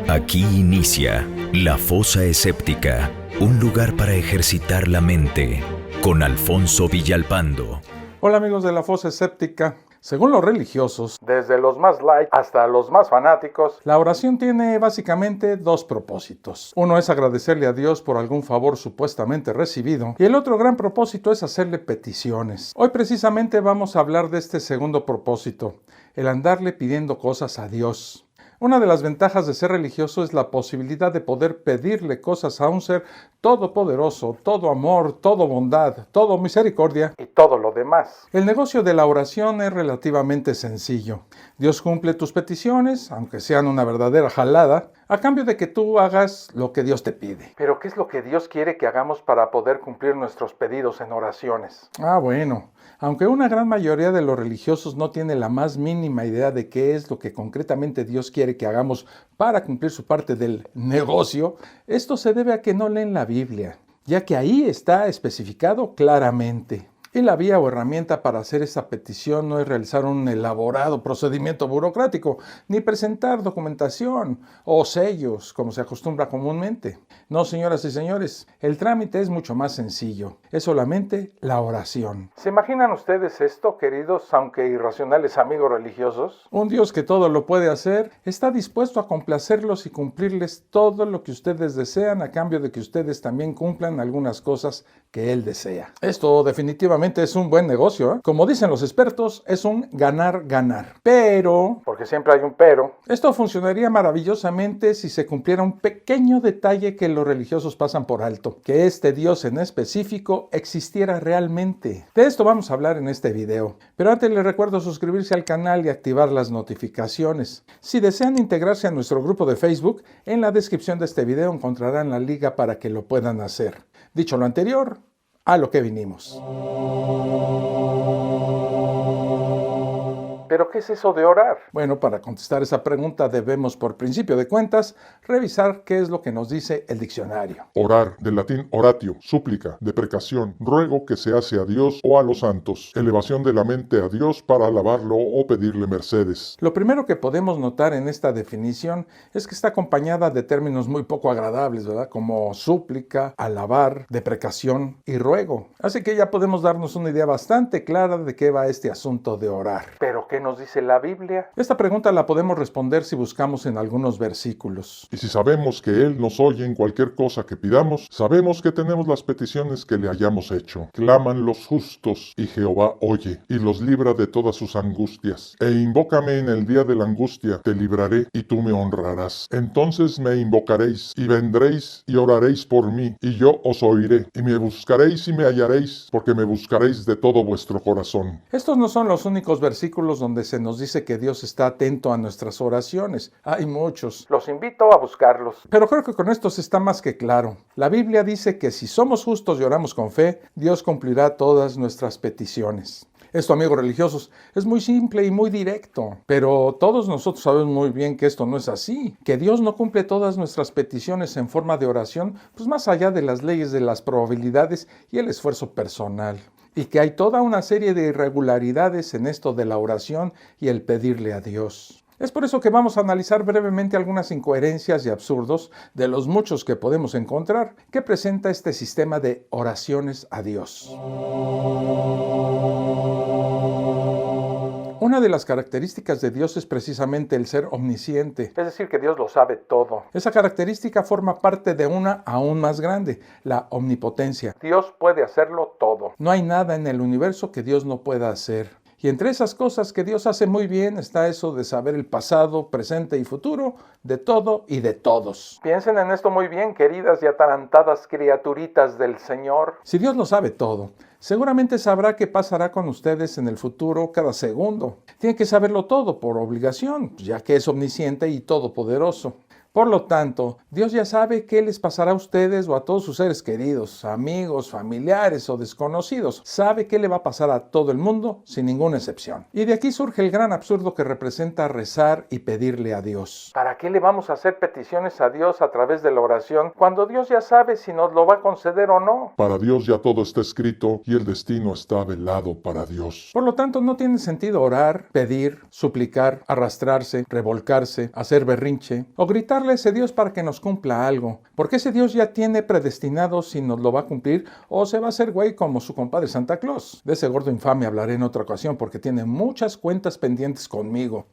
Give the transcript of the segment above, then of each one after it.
Aquí inicia La Fosa Escéptica, un lugar para ejercitar la mente, con Alfonso Villalpando. Hola amigos de La Fosa Escéptica. Según los religiosos, desde los más light hasta los más fanáticos, la oración tiene básicamente dos propósitos. Uno es agradecerle a Dios por algún favor supuestamente recibido, y el otro gran propósito es hacerle peticiones. Hoy precisamente vamos a hablar de este segundo propósito, el andarle pidiendo cosas a Dios. Una de las ventajas de ser religioso es la posibilidad de poder pedirle cosas a un ser todopoderoso, todo amor, todo bondad, todo misericordia y todo lo demás. El negocio de la oración es relativamente sencillo. Dios cumple tus peticiones, aunque sean una verdadera jalada, a cambio de que tú hagas lo que Dios te pide. Pero ¿qué es lo que Dios quiere que hagamos para poder cumplir nuestros pedidos en oraciones? Bueno, aunque una gran mayoría de los religiosos no tiene la más mínima idea de qué es lo que concretamente Dios quiere que hagamos para cumplir su parte del negocio, esto se debe a que no leen la Biblia, ya que ahí está especificado claramente. Y la vía o herramienta para hacer esa petición no es realizar un elaborado procedimiento burocrático, ni presentar documentación o sellos, como se acostumbra comúnmente. No, señoras y señores, el trámite es mucho más sencillo. Es solamente la oración. ¿Se imaginan ustedes esto, queridos, aunque irracionales amigos religiosos? Un Dios que todo lo puede hacer, está dispuesto a complacerlos y cumplirles todo lo que ustedes desean a cambio de que ustedes también cumplan algunas cosas que Él desea. Esto definitivamente es un buen negocio, ¿eh? Como dicen los expertos, es un ganar-ganar. Pero, porque siempre hay un pero, esto funcionaría maravillosamente si se cumpliera un pequeño detalle que los religiosos pasan por alto, que este Dios en específico existiera realmente. De esto vamos a hablar en este video, pero antes les recuerdo suscribirse al canal y activar las notificaciones. Si desean integrarse a nuestro grupo de Facebook, en la descripción de este video encontrarán la liga para que lo puedan hacer. Dicho lo anterior, a lo que vinimos. ¿Pero qué es eso de orar? Bueno, para contestar esa pregunta debemos, por principio de cuentas, revisar qué es lo que nos dice el diccionario. Orar, del latín oratio, súplica, deprecación, ruego que se hace a Dios o a los santos, elevación de la mente a Dios para alabarlo o pedirle mercedes. Lo primero que podemos notar en esta definición es que está acompañada de términos muy poco agradables, ¿verdad? Como súplica, alabar, deprecación y ruego. Así que ya podemos darnos una idea bastante clara de qué va este asunto de orar. ¿Pero qué nos dice la Biblia? Esta pregunta la podemos responder si buscamos en algunos versículos. Y si sabemos que Él nos oye en cualquier cosa que pidamos, sabemos que tenemos las peticiones que le hayamos hecho. Claman los justos, y Jehová oye, y los libra de todas sus angustias. E invócame en el día de la angustia, te libraré, y tú me honrarás. Entonces me invocaréis, y vendréis, y oraréis por mí, y yo os oiré, y me buscaréis y me hallaréis, porque me buscaréis de todo vuestro corazón. Estos no son los únicos versículos donde se nos dice que Dios está atento a nuestras oraciones. Hay muchos. Los invito a buscarlos. Pero creo que con estos está más que claro. La Biblia dice que si somos justos y oramos con fe, Dios cumplirá todas nuestras peticiones. Esto, amigos religiosos, es muy simple y muy directo, pero todos nosotros sabemos muy bien que esto no es así, que Dios no cumple todas nuestras peticiones en forma de oración, pues más allá de las leyes de las probabilidades y el esfuerzo personal, y que hay toda una serie de irregularidades en esto de la oración y el pedirle a Dios. Es por eso que vamos a analizar brevemente algunas incoherencias y absurdos de los muchos que podemos encontrar que presenta este sistema de oraciones a Dios. Una de las características de Dios es precisamente el ser omnisciente, es decir, que Dios lo sabe todo. Esa característica forma parte de una aún más grande, la omnipotencia. Dios puede hacerlo todo. No hay nada en el universo que Dios no pueda hacer. Y entre esas cosas que Dios hace muy bien está eso de saber el pasado, presente y futuro de todo y de todos. Piensen en esto muy bien, queridas y atarantadas criaturitas del Señor. Si Dios lo sabe todo, seguramente sabrá qué pasará con ustedes en el futuro cada segundo. Tiene que saberlo todo por obligación, ya que es omnisciente y todopoderoso. Por lo tanto, Dios ya sabe qué les pasará a ustedes o a todos sus seres queridos, amigos, familiares o desconocidos. Sabe qué le va a pasar a todo el mundo sin ninguna excepción. Y de aquí surge el gran absurdo que representa rezar y pedirle a Dios. ¿Para qué le vamos a hacer peticiones a Dios a través de la oración cuando Dios ya sabe si nos lo va a conceder o no? Para Dios ya todo está escrito y el destino está velado para Dios. Por lo tanto, no tiene sentido orar, pedir, suplicar, arrastrarse, revolcarse, hacer berrinche o gritar rogarle a ese Dios para que nos cumpla algo, porque ese Dios ya tiene predestinado si nos lo va a cumplir o se va a hacer güey como su compadre Santa Claus. De ese gordo infame hablaré en otra ocasión porque tiene muchas cuentas pendientes conmigo.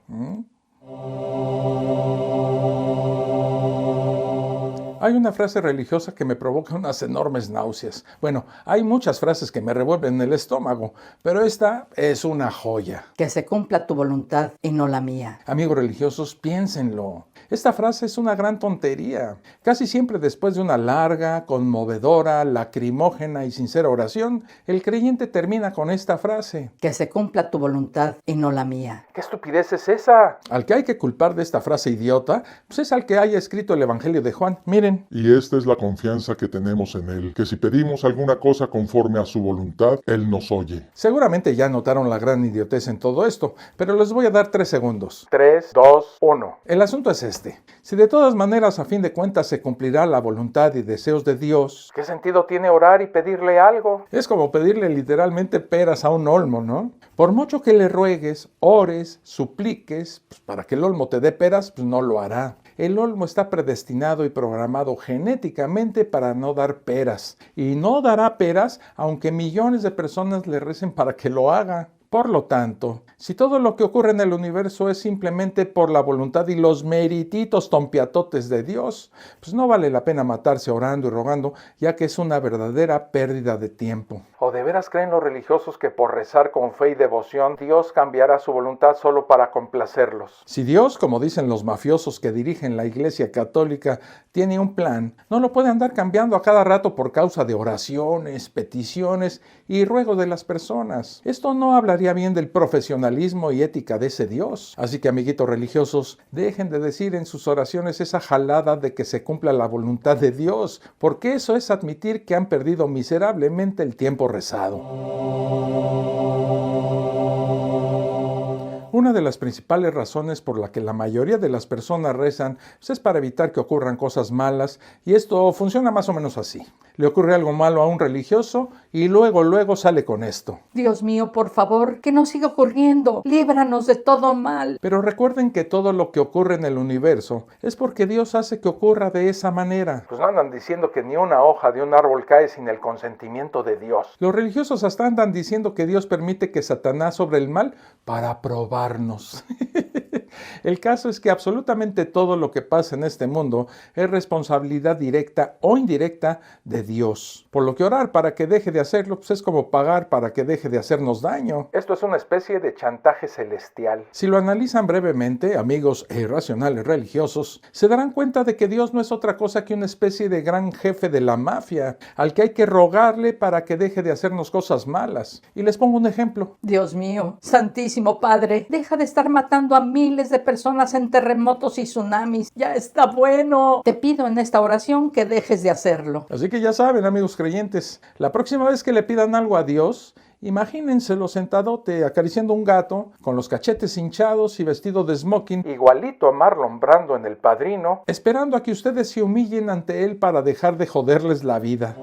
Hay una frase religiosa que me provoca unas enormes náuseas. Bueno, hay muchas frases que me revuelven el estómago, pero esta es una joya. Que se cumpla tu voluntad y no la mía. Amigos religiosos, piénsenlo. Esta frase es una gran tontería. Casi siempre después de una larga, conmovedora, lacrimógena y sincera oración, el creyente termina con esta frase. Que se cumpla tu voluntad y no la mía. ¿Qué estupidez es esa? Al que hay que culpar de esta frase idiota, pues es al que haya escrito el Evangelio de Juan. Miren. Y esta es la confianza que tenemos en Él, que si pedimos alguna cosa conforme a su voluntad, Él nos oye. Seguramente ya notaron la gran idiotez en todo esto, pero les voy a dar 3 segundos. 3, 2, 1. El asunto es este. Si de todas maneras a fin de cuentas se cumplirá la voluntad y deseos de Dios, ¿qué sentido tiene orar y pedirle algo? Es como pedirle literalmente peras a un olmo, ¿no? Por mucho que le ruegues, ores, supliques, pues para que el olmo te dé peras, pues no lo hará. El olmo está predestinado y programado genéticamente para no dar peras. Y no dará peras aunque millones de personas le recen para que lo haga. Por lo tanto, si todo lo que ocurre en el universo es simplemente por la voluntad y los merititos tompiatotes de Dios, pues no vale la pena matarse orando y rogando, ya que es una verdadera pérdida de tiempo. ¿O de veras creen los religiosos que por rezar con fe y devoción Dios cambiará su voluntad solo para complacerlos? Si Dios, como dicen los mafiosos que dirigen la Iglesia Católica, tiene un plan, no lo puede andar cambiando a cada rato por causa de oraciones, peticiones y ruegos de las personas. Esto no hablaría bien del profesionalismo y ética de ese Dios. Así que, amiguitos religiosos, dejen de decir en sus oraciones esa jalada de que se cumpla la voluntad de Dios, porque eso es admitir que han perdido miserablemente el tiempo rezado. Una de las principales razones por la que la mayoría de las personas rezan pues es para evitar que ocurran cosas malas, y esto funciona más o menos así. Le ocurre algo malo a un religioso y luego sale con esto. Dios mío, por favor, que no siga ocurriendo. Líbranos de todo mal. Pero recuerden que todo lo que ocurre en el universo es porque Dios hace que ocurra de esa manera. Pues no andan diciendo que ni una hoja de un árbol cae sin el consentimiento de Dios. Los religiosos hasta andan diciendo que Dios permite que Satanás sobre el mal para probarnos. El caso es que absolutamente todo lo que pasa en este mundo es responsabilidad directa o indirecta de Dios. Por lo que orar para que deje de hacerlo pues es como pagar para que deje de hacernos daño. Esto es una especie de chantaje celestial. Si lo analizan brevemente, amigos e irracionales religiosos, se darán cuenta de que Dios no es otra cosa que una especie de gran jefe de la mafia, al que hay que rogarle para que deje de hacernos cosas malas. Y les pongo un ejemplo. Dios mío, Santísimo Padre, deja de estar matando a miles de personas en terremotos y tsunamis. Ya está bueno. Te pido en esta oración que dejes de hacerlo. Así que ya saben, amigos creyentes, la próxima vez que le pidan algo a Dios, imagínenselo sentadote acariciando un gato, con los cachetes hinchados y vestido de smoking, igualito a Marlon Brando en El Padrino, esperando a que ustedes se humillen ante él para dejar de joderles la vida.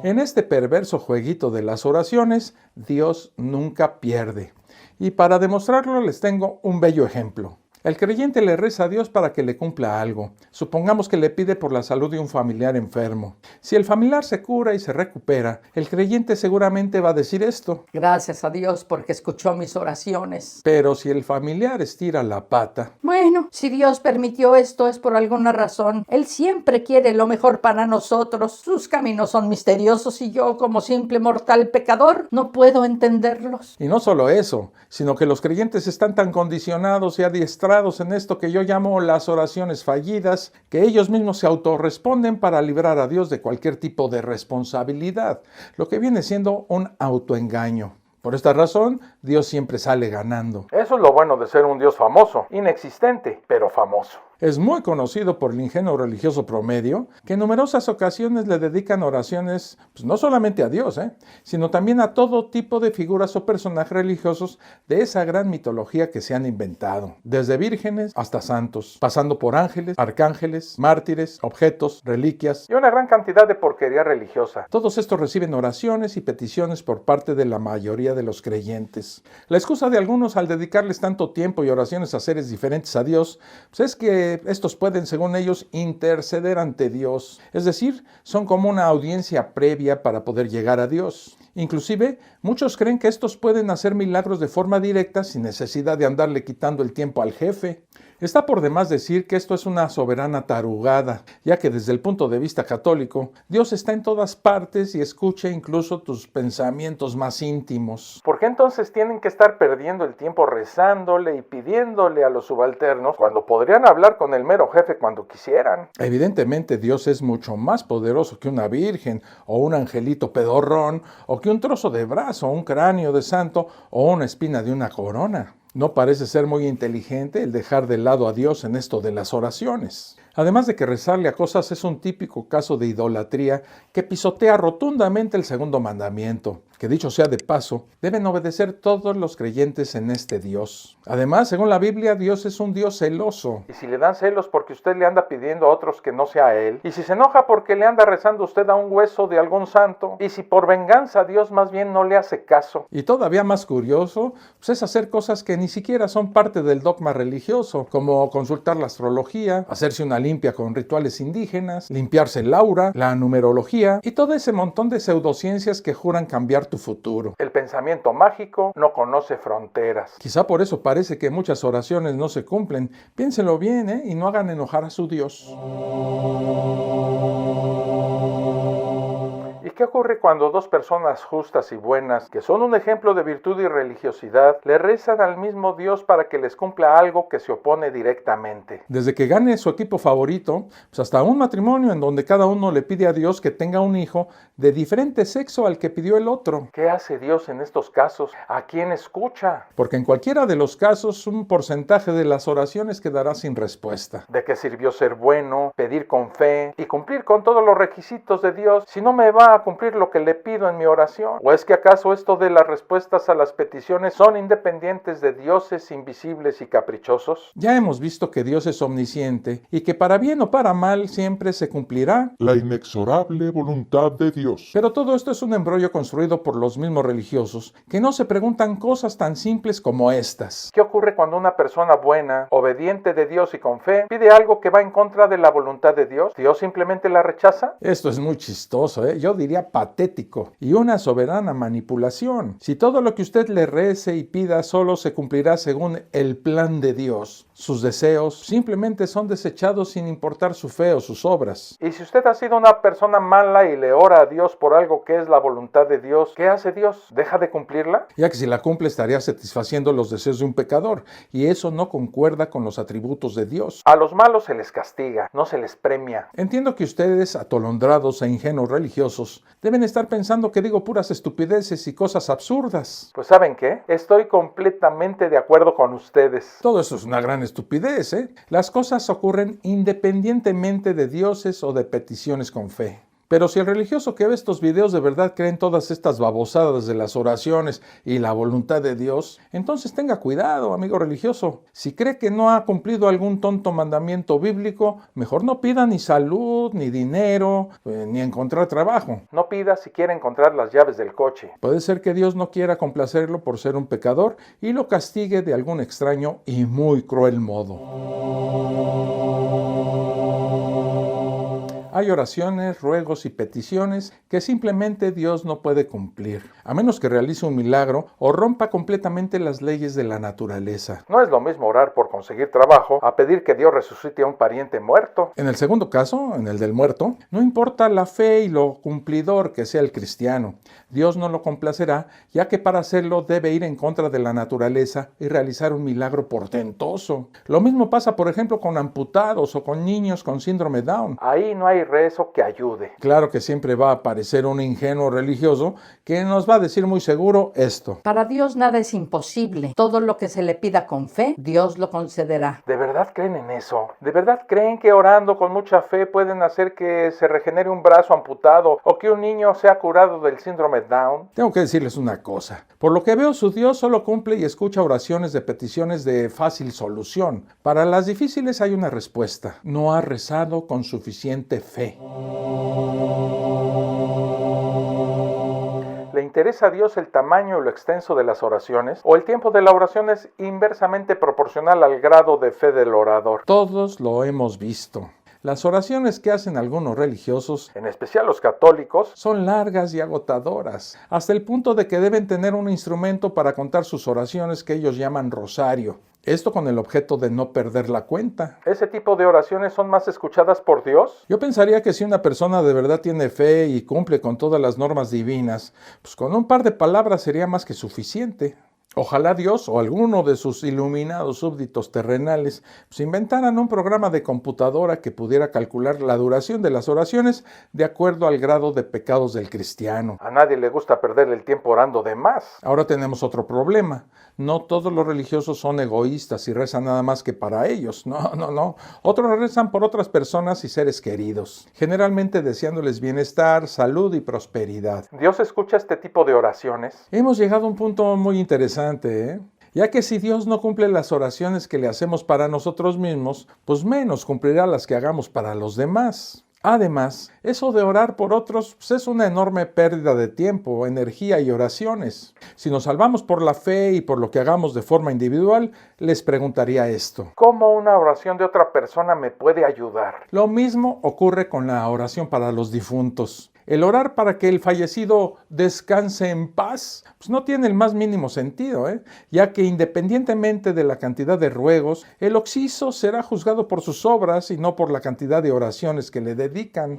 En este perverso jueguito de las oraciones, Dios nunca pierde. Y para demostrarlo les tengo un bello ejemplo. El creyente le reza a Dios para que le cumpla algo. Supongamos que le pide por la salud de un familiar enfermo. Si el familiar se cura y se recupera, el creyente seguramente va a decir esto. Gracias a Dios porque escuchó mis oraciones. Pero si el familiar estira la pata. Bueno, si Dios permitió esto es por alguna razón. Él siempre quiere lo mejor para nosotros. Sus caminos son misteriosos y yo, como simple mortal pecador, no puedo entenderlos. Y no solo eso, sino que los creyentes están tan condicionados y adiestrados en esto que yo llamo las oraciones fallidas, que ellos mismos se autorresponden para librar a Dios de cualquier tipo de responsabilidad, lo que viene siendo un autoengaño. Por esta razón, Dios siempre sale ganando. Eso es lo bueno de ser un Dios famoso, inexistente, pero famoso. Es muy conocido por el ingenuo religioso promedio, que en numerosas ocasiones le dedican oraciones, pues no solamente a Dios, sino también a todo tipo de figuras o personajes religiosos de esa gran mitología que se han inventado, desde vírgenes hasta santos, pasando por ángeles, arcángeles, mártires, objetos, reliquias y una gran cantidad de porquería religiosa. Todos estos reciben oraciones y peticiones por parte de la mayoría de los creyentes. La excusa de algunos al dedicarles tanto tiempo y oraciones a seres diferentes a Dios, pues es que estos pueden, según ellos, interceder ante Dios. Es decir, son como una audiencia previa para poder llegar a Dios. Inclusive, muchos creen que estos pueden hacer milagros de forma directa sin necesidad de andarle quitando el tiempo al jefe. Está por demás decir que esto es una soberana tarugada, ya que desde el punto de vista católico, Dios está en todas partes y escucha incluso tus pensamientos más íntimos. ¿Por qué entonces tienen que estar perdiendo el tiempo rezándole y pidiéndole a los subalternos cuando podrían hablar con el mero jefe cuando quisieran? Evidentemente Dios es mucho más poderoso que una virgen o un angelito pedorrón o que un trozo de brazo o un cráneo de santo o una espina de una corona. No parece ser muy inteligente el dejar de lado a Dios en esto de las oraciones. Además de que rezarle a cosas es un típico caso de idolatría que pisotea rotundamente el segundo mandamiento, que dicho sea de paso, deben obedecer todos los creyentes en este Dios. Además, según la Biblia, Dios es un Dios celoso. Y si le dan celos porque usted le anda pidiendo a otros que no sea a Él, y si se enoja porque le anda rezando usted a un hueso de algún santo, y si por venganza Dios más bien no le hace caso. Y todavía más curioso, pues es hacer cosas que ni siquiera son parte del dogma religioso, como consultar la astrología, hacerse una limpia con rituales indígenas, limpiarse el aura, la numerología y todo ese montón de pseudociencias que juran cambiar tu futuro. El pensamiento mágico no conoce fronteras. Quizá por eso parece que muchas oraciones no se cumplen. Piénsenlo bien, y no hagan enojar a su Dios. ¿Y qué ocurre cuando dos personas justas y buenas, que son un ejemplo de virtud y religiosidad, le rezan al mismo Dios para que les cumpla algo que se opone directamente? Desde que gane su equipo favorito, pues hasta un matrimonio en donde cada uno le pide a Dios que tenga un hijo de diferente sexo al que pidió el otro. ¿Qué hace Dios en estos casos? ¿A quién escucha? Porque en cualquiera de los casos, un porcentaje de las oraciones quedará sin respuesta. ¿De qué sirvió ser bueno, pedir con fe y cumplir con todos los requisitos de Dios si no me va a cumplir lo que le pido en mi oración? ¿O es que acaso esto de las respuestas a las peticiones son independientes de dioses invisibles y caprichosos? Ya hemos visto que Dios es omnisciente y que para bien o para mal siempre se cumplirá la inexorable voluntad de Dios. Pero todo esto es un embrollo construido por los mismos religiosos que no se preguntan cosas tan simples como estas. ¿Qué ocurre cuando una persona buena, obediente de Dios y con fe, pide algo que va en contra de la voluntad de Dios? ¿Dios simplemente la rechaza? Esto es muy chistoso, Yo diría patético y una soberana manipulación. Si todo lo que usted le rece y pida solo se cumplirá según el plan de Dios, sus deseos simplemente son desechados sin importar su fe o sus obras. Y si usted ha sido una persona mala y le ora a Dios por algo que es la voluntad de Dios, ¿qué hace Dios? ¿Deja de cumplirla? Ya que si la cumple estaría satisfaciendo los deseos de un pecador, y eso no concuerda con los atributos de Dios. A los malos se les castiga, no se les premia. Entiendo que ustedes, atolondrados e ingenuos religiosos, deben estar pensando que digo puras estupideces y cosas absurdas. Pues ¿saben qué? Estoy completamente de acuerdo con ustedes. Todo eso es una gran estupidez, Las cosas ocurren independientemente de dioses o de peticiones con fe. Pero si el religioso que ve estos videos de verdad cree en todas estas babosadas de las oraciones y la voluntad de Dios, entonces tenga cuidado, amigo religioso. Si cree que no ha cumplido algún tonto mandamiento bíblico, mejor no pida ni salud, ni dinero, ni encontrar trabajo. No pida si quiere encontrar las llaves del coche. Puede ser que Dios no quiera complacerlo por ser un pecador y lo castigue de algún extraño y muy cruel modo. Hay oraciones, ruegos y peticiones que simplemente Dios no puede cumplir, a menos que realice un milagro o rompa completamente las leyes de la naturaleza. No es lo mismo orar por conseguir trabajo a pedir que Dios resucite a un pariente muerto. En el segundo caso, en el del muerto, no importa la fe y lo cumplidor que sea el cristiano, Dios no lo complacerá, ya que para hacerlo debe ir en contra de la naturaleza y realizar un milagro portentoso. Lo mismo pasa, por ejemplo, con amputados o con niños con síndrome Down. Ahí no hay y rezo que ayude. Claro que siempre va a aparecer un ingenuo religioso que nos va a decir muy seguro esto. Para Dios nada es imposible. Todo lo que se le pida con fe, Dios lo concederá. ¿De verdad creen en eso? ¿De verdad creen que orando con mucha fe pueden hacer que se regenere un brazo amputado o que un niño sea curado del síndrome Down? Tengo que decirles una cosa. Por lo que veo, su Dios solo cumple y escucha oraciones de peticiones de fácil solución. Para las difíciles hay una respuesta. No ha rezado con suficiente fe. ¿Le interesa a Dios el tamaño y lo extenso de las oraciones? ¿O el tiempo de la oración es inversamente proporcional al grado de fe del orador? Todos lo hemos visto. Las oraciones que hacen algunos religiosos, En especial los católicos, son largas y agotadoras, hasta el punto de que deben tener un instrumento para contar sus oraciones que ellos llaman rosario. Esto con el objeto de no perder la cuenta. ¿ese tipo de oraciones son más escuchadas por Dios? Yo pensaría que si una persona de verdad tiene fe y cumple con todas las normas divinas, pues con un par de palabras sería más que suficiente. Ojalá Dios o alguno de sus iluminados súbditos terrenales pues inventaran un programa de computadora que pudiera calcular la duración de las oraciones de acuerdo al grado de pecados del cristiano. A nadie le gusta perder el tiempo orando de más. Ahora tenemos otro problema. No todos los religiosos son egoístas y rezan nada más que para ellos. No. Otros rezan por otras personas y seres queridos, generalmente deseándoles bienestar, salud y prosperidad. ¿Dios escucha este tipo de oraciones? Hemos llegado a un punto muy interesante, ya que si Dios no cumple las oraciones que le hacemos para nosotros mismos, pues menos cumplirá las que hagamos para los demás. Además, eso de orar por otros pues es una enorme pérdida de tiempo, energía y oraciones. Si nos salvamos por la fe y por lo que hagamos de forma individual, les preguntaría esto. ¿Cómo una oración de otra persona me puede ayudar? Lo mismo ocurre con la oración para los difuntos. El orar para que el fallecido descanse en paz pues no tiene el más mínimo sentido, ya que independientemente de la cantidad de ruegos, el occiso será juzgado por sus obras y no por la cantidad de oraciones que le dedican.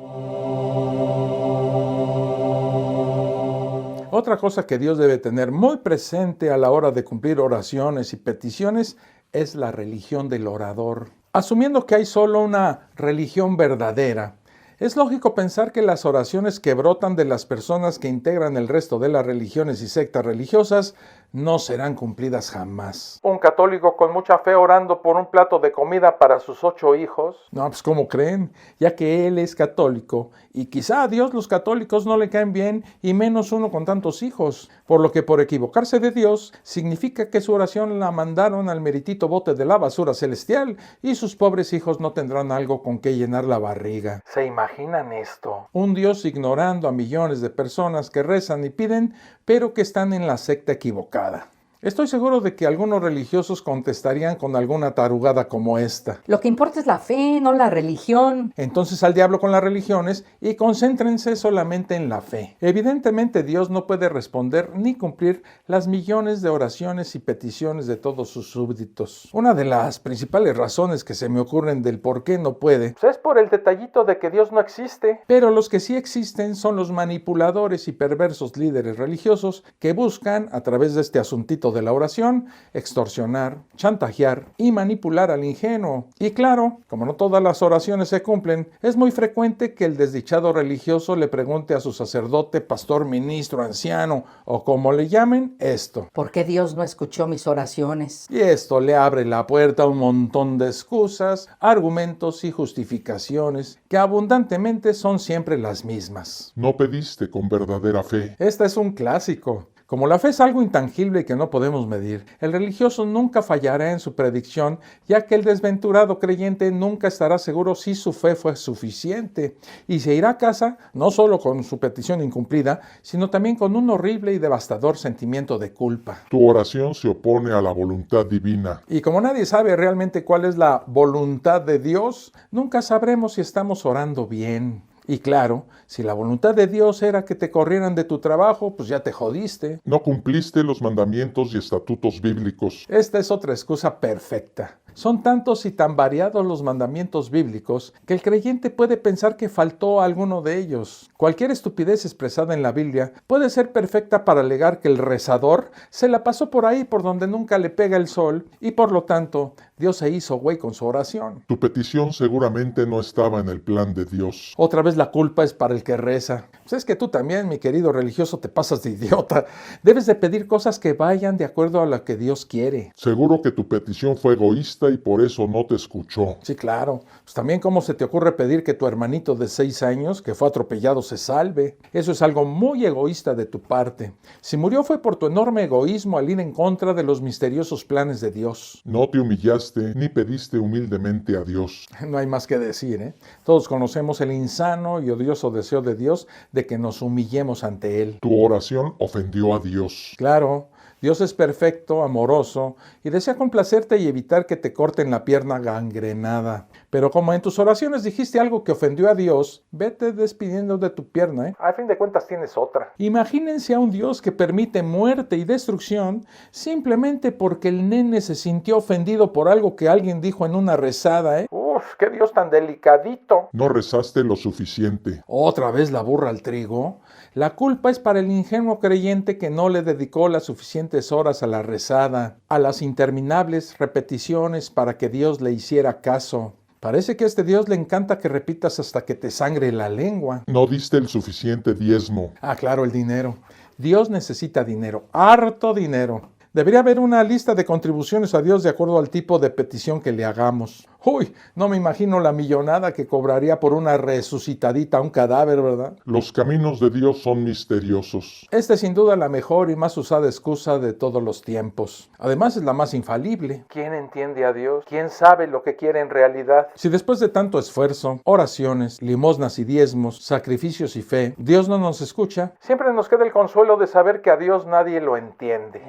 Otra cosa que Dios debe tener muy presente a la hora de cumplir oraciones y peticiones es la religión del orador. Asumiendo que hay solo una religión verdadera, es lógico pensar que las oraciones que brotan de las personas que integran el resto de las religiones y sectas religiosas no serán cumplidas jamás. ¿Un católico con mucha fe orando por un plato de comida para sus 8 hijos? No, pues ¿cómo creen? Ya que él es católico y quizá a Dios los católicos no le caen bien y menos uno con tantos hijos. Por lo que por equivocarse de Dios significa que su oración la mandaron al meritito bote de la basura celestial y sus pobres hijos no tendrán algo con que llenar la barriga. ¿Se imaginan esto? Un Dios ignorando a millones de personas que rezan y piden, pero que están en la secta equivocada. Estoy seguro de que algunos religiosos contestarían con alguna tarugada como esta. Lo que importa es la fe, no la religión. Entonces al diablo con las religiones y concéntrense solamente en la fe. Evidentemente Dios no puede responder ni cumplir las millones de oraciones y peticiones de todos sus súbditos. Una de las principales razones que se me ocurren del por qué no puede, Pues es por el detallito de que Dios no existe. pero los que sí existen son los manipuladores y perversos líderes religiosos que buscan, a través de este asuntito de la oración, extorsionar, chantajear y manipular al ingenuo. Y claro, como no todas las oraciones se cumplen, es muy frecuente que el desdichado religioso le pregunte a su sacerdote, pastor, ministro, anciano o como le llamen esto. ¿Por qué Dios no escuchó mis oraciones? Y esto le abre la puerta a un montón de excusas, argumentos y justificaciones que abundantemente son siempre las mismas. No pediste con verdadera fe. Esta es un clásico. Como la fe es algo intangible que no podemos medir, el religioso nunca fallará en su predicción, ya que el desventurado creyente nunca estará seguro si su fe fue suficiente, y se irá a casa no solo con su petición incumplida, sino también con un horrible y devastador sentimiento de culpa. Tu oración se opone a la voluntad divina. Y como nadie sabe realmente cuál es la voluntad de Dios, nunca sabremos si estamos orando bien. Y claro, si la voluntad de Dios era que te corrieran de tu trabajo, pues ya te jodiste. No cumpliste los mandamientos y estatutos bíblicos. Esta es otra excusa perfecta. Son tantos y tan variados los mandamientos bíblicos que el creyente puede pensar que faltó alguno de ellos. Cualquier estupidez expresada en la Biblia puede ser perfecta para alegar que el rezador se la pasó por ahí por donde nunca le pega el sol y por lo tanto Dios se hizo güey con su oración. Tu petición seguramente no estaba en el plan de Dios. Otra vez la culpa es para el que reza. Pues es que tú también, mi querido religioso, te pasas de idiota. Debes de pedir cosas que vayan de acuerdo a lo que Dios quiere. Seguro que tu petición fue egoísta y por eso no te escuchó. Sí, claro. Pues también cómo se te ocurre pedir que tu hermanito de 6 años, que fue atropellado, se salve. Eso es algo muy egoísta de tu parte. Si murió fue por tu enorme egoísmo al ir en contra de los misteriosos planes de Dios. No te humillaste ni pediste humildemente a Dios. No hay más que decir, ¿eh? Todos conocemos el insano y odioso deseo de Dios de que nos humillemos ante Él. Tu oración ofendió a Dios. Claro, Dios es perfecto, amoroso y desea complacerte y evitar que te corten la pierna gangrenada. Pero como en tus oraciones dijiste algo que ofendió a Dios, vete despidiendo de tu pierna, ¿eh? A fin de cuentas tienes otra. Imagínense a un Dios que permite muerte y destrucción simplemente porque el nene se sintió ofendido por algo que alguien dijo en una rezada, ¿eh? Uf, qué Dios tan delicadito. No rezaste lo suficiente. ¿Otra vez la burra al trigo? La culpa es para el ingenuo creyente que no le dedicó las suficientes horas a la rezada, a las interminables repeticiones para que Dios le hiciera caso. Parece que a este Dios le encanta que repitas hasta que te sangre la lengua. No diste el suficiente diezmo. Ah, claro, el dinero. Dios necesita dinero, harto dinero. Debería haber una lista de contribuciones a Dios de acuerdo al tipo de petición que le hagamos. Uy, no me imagino la millonada que cobraría por una resucitadita a un cadáver, ¿verdad? Los caminos de Dios son misteriosos. Esta es sin duda la mejor y más usada excusa de todos los tiempos. Además es la más infalible. ¿Quién entiende a Dios? ¿Quién sabe lo que quiere en realidad? Si después de tanto esfuerzo, oraciones, limosnas y diezmos, sacrificios y fe, Dios no nos escucha, Siempre nos queda el consuelo de saber que a Dios nadie lo entiende.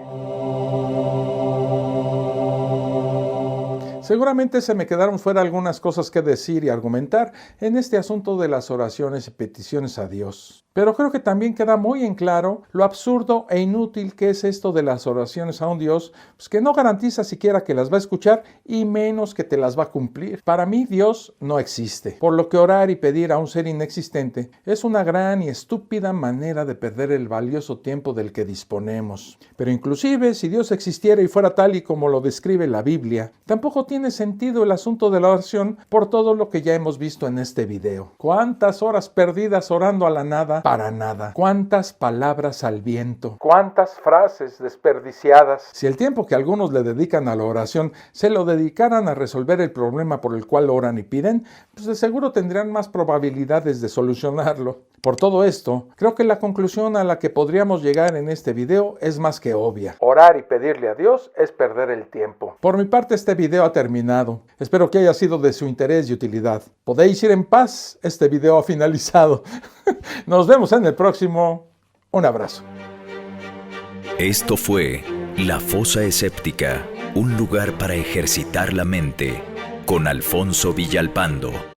seguramente se me quedaron fuera algunas cosas que decir y argumentar en este asunto de las oraciones y peticiones a Dios. Pero creo que también queda muy en claro lo absurdo e inútil que es esto de las oraciones a un Dios, pues que no garantiza siquiera que las va a escuchar y menos que te las va a cumplir. Para mí Dios no existe, por lo que orar y pedir a un ser inexistente es una gran y estúpida manera de perder el valioso tiempo del que disponemos. Pero inclusive si Dios existiera y fuera tal y como lo describe la Biblia, tampoco tiene sentido el asunto de la oración por todo lo que ya hemos visto en este video. ¿Cuántas horas perdidas orando a la nada? Para nada. ¿Cuántas palabras al viento? ¿Cuántas frases desperdiciadas? Si el tiempo que algunos le dedican a la oración se lo dedicaran a resolver el problema por el cual oran y piden, pues de seguro tendrían más probabilidades de solucionarlo. Por todo esto, creo que la conclusión a la que podríamos llegar en este video es más que obvia. Orar y pedirle a Dios es perder el tiempo. Por mi parte, este video ha terminado. Espero que haya sido de su interés y utilidad. Podéis ir en paz, este video ha finalizado. Nos vemos en el próximo. Un abrazo. Esto fue La Fosa Escéptica, un lugar para ejercitar la mente, con Alfonso Villalpando.